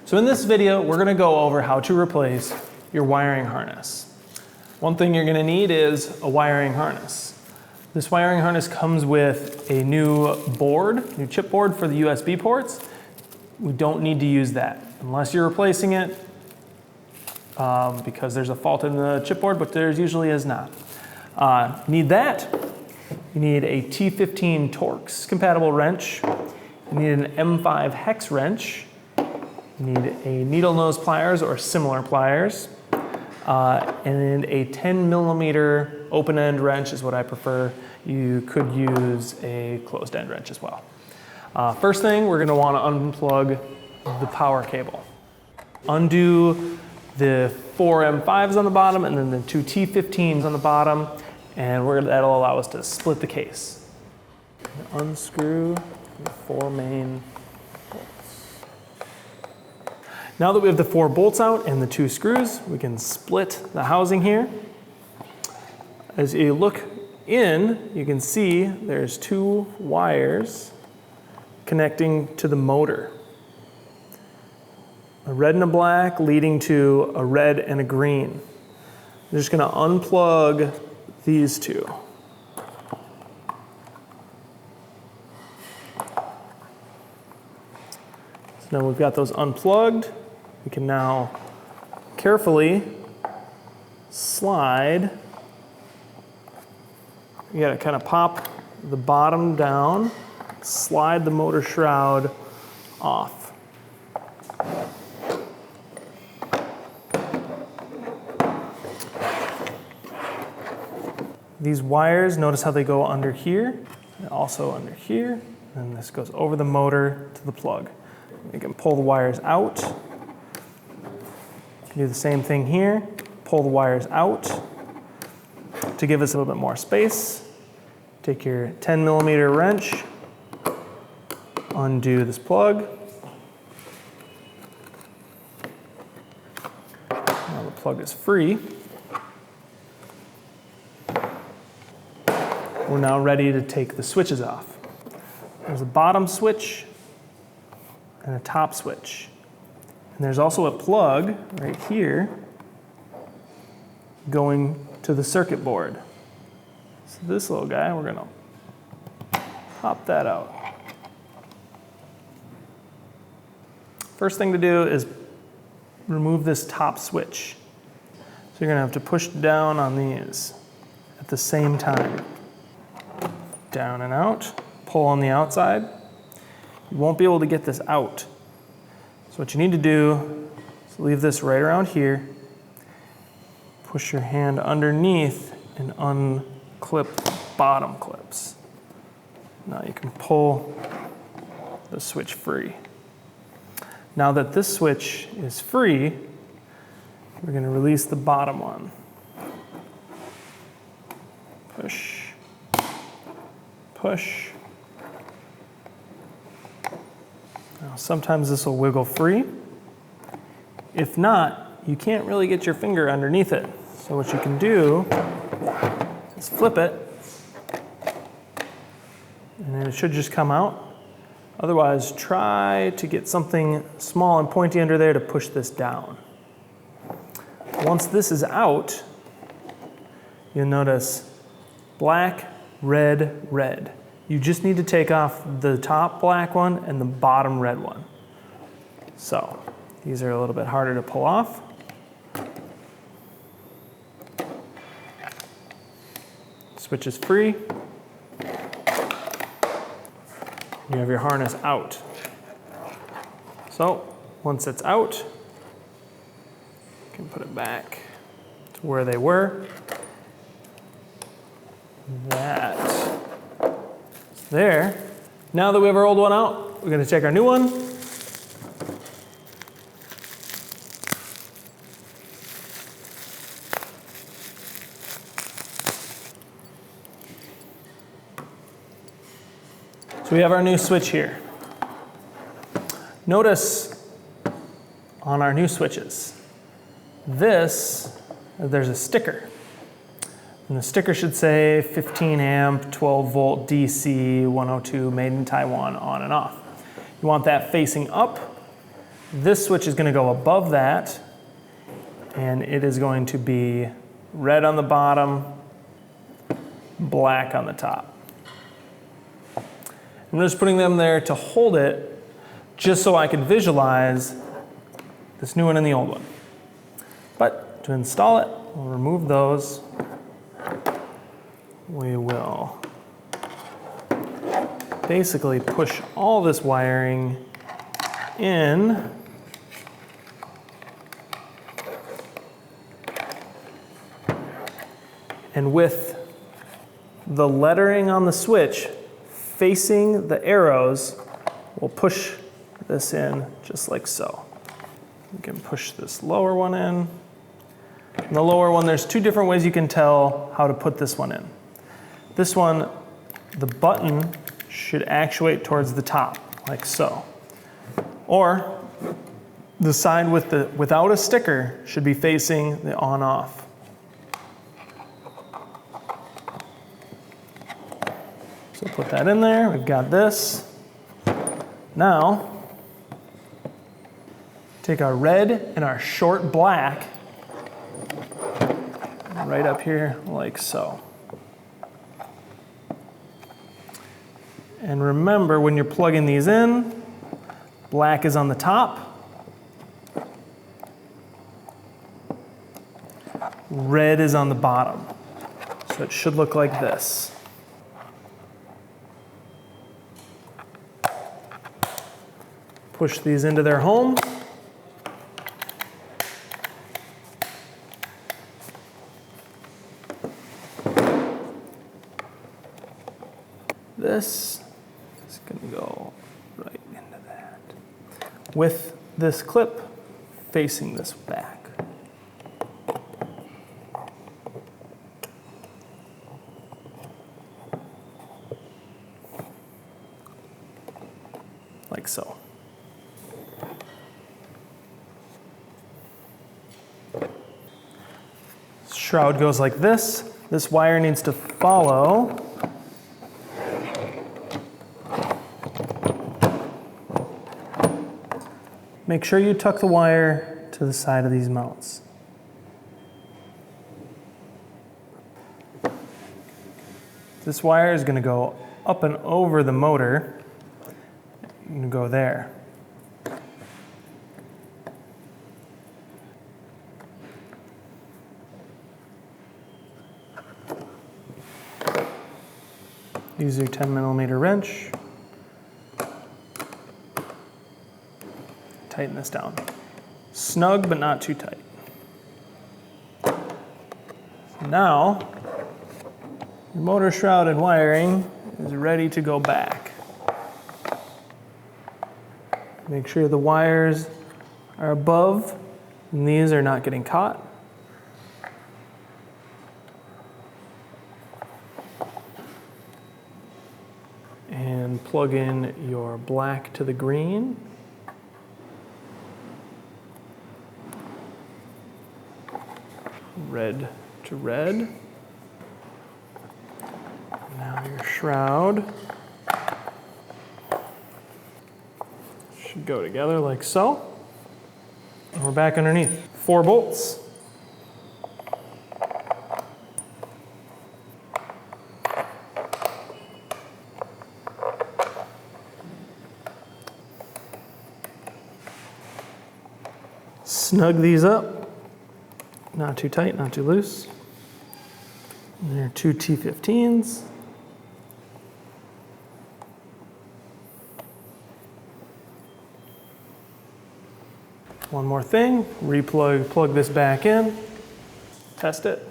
So in this video, we're gonna go over how to replace your wiring harness. One thing you're gonna need is a wiring harness. This wiring harness comes with a new chip board for the USB ports. We don't need to use that unless you're replacing it because there's a fault in the chipboard, but there usually is not. Need that. You need a T15 Torx compatible wrench. You need an M5 hex wrench. You need a needle nose pliers or similar pliers. And a 10mm open end wrench is what I prefer. You could use a closed end wrench as well. First thing, we're gonna wanna unplug the power cable. Undo the 4 M5s on the bottom and then the 2 T15s on the bottom, and that'll allow us to split the case. Unscrew the 4 main bolts. Now that we have the 4 bolts out and the 2 screws, we can split the housing here. As you look in, you can see there's 2 wires connecting to the motor. A red and a black leading to a red and a green. I'm just gonna unplug these 2. So now we've got those unplugged. We can now carefully slide. You gotta kind of pop the bottom down, slide the motor shroud off. These wires, notice how they go under here, and also under here, and this goes over the motor to the plug. You can pull the wires out. You can do the same thing here, pull the wires out. To give us a little bit more space, take your 10mm wrench, undo this plug. Now the plug is free. We're now ready to take the switches off. There's a bottom switch and a top switch. And there's also a plug right here going to the circuit board. So this little guy, we're gonna pop that out. First thing to do is remove this top switch. So you're gonna have to push down on these at the same time. Down and out, pull on the outside. You won't be able to get this out. So what you need to do is leave this right around here, push your hand underneath and unclip bottom clips. Now you can pull the switch free. Now that this switch is free, we're going to release the bottom one. Push. Push. Now, sometimes this will wiggle free. If not, you can't really get your finger underneath it. So what you can do is flip it, and then it should just come out. Otherwise, try to get something small and pointy under there to push this down. Once this is out, you'll notice black, red, red. You just need to take off the top black one and the bottom red one. So these are a little bit harder to pull off. Switch is free. You have your harness out. So once it's out, you can put it back to where they were. That's there. Now that we have our old one out, we're going to take our new one. So we have our new switch here. Notice on our new switches, there's a sticker. And the sticker should say 15 amp, 12 volt DC, 102, made in Taiwan, on and off. You want that facing up. This switch is going to go above that, and it is going to be red on the bottom, black on the top. I'm just putting them there to hold it, just so I can visualize this new one and the old one. But to install it, we'll remove those. We will basically push all this wiring in. And with the lettering on the switch facing the arrows, we'll push this in just like so. We can push this lower one in. And the lower one, there's two different ways you can tell how to put this one in. This one, the button should actuate towards the top, like so. Or the side without a sticker should be facing the on-off. So put that in there, we've got this. Now, take our red and our short black right up here like so. And remember, when you're plugging these in, black is on the top, red is on the bottom. So it should look like this. Push these into their home. This is going to go right into that, with this clip facing this back. Like so. Shroud goes like this. This wire needs to follow Make sure you tuck the wire to the side of these mounts. This wire is going to go up and over the motor. You're going to go there. Use your 10mm wrench. Tighten this down. Snug, but not too tight. Now, your motor shroud and wiring is ready to go back. Make sure the wires are above and these are not getting caught. And plug in your black to the green. Red to red. Now your shroud should go together like so. And we're back underneath. 4 bolts. Snug these up. Not too tight, not too loose. And there are 2 T15s. One more thing, plug this back in, test it.